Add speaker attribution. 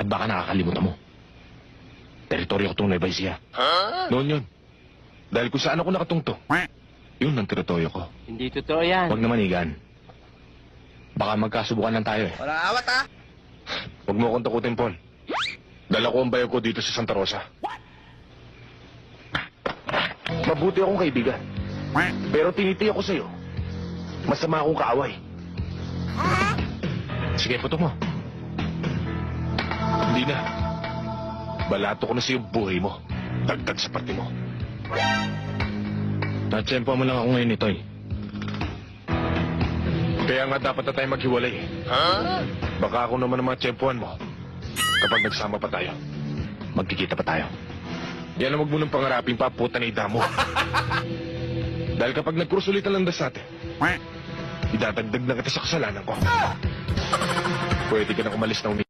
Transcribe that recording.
Speaker 1: At baka nakakalimutan mo. Teritoryo ko itong Nueva Ecija. Noon yun. Dahil kung saan ako nakatungto, yun ang teritoryo ko.
Speaker 2: Hindi totoo yan.
Speaker 1: Huwag naman, Igan. Baka magkasubukan lang tayo eh.
Speaker 3: Walang awat, ha?
Speaker 1: Huwag mo akong takutin, Paul. Dala ko ang bayo ko dito sa Santa Rosa. Mabuti akong kaibigan. Pero tinitiyak ko sa'yo, masama akong kaaway. Sige, puto mo. Hindi na. Balato ko na sa'yo buhay mo. Dagdag sa parte mo. Natsempo mo lang ako ngayon, Itoy. Kaya nga dapat na tayo maghiwalay. Baka ako naman ang mga tsempuan mo. Kapag nagsama pa tayo, magkikita pa tayo. Yan ang wag mo nang pangarapin pa, puta na ida mo. Dahil kapag nagkursulitan lang sa atin, idadagdag na kita sa kasalanan ko. Pwede ka na umalis na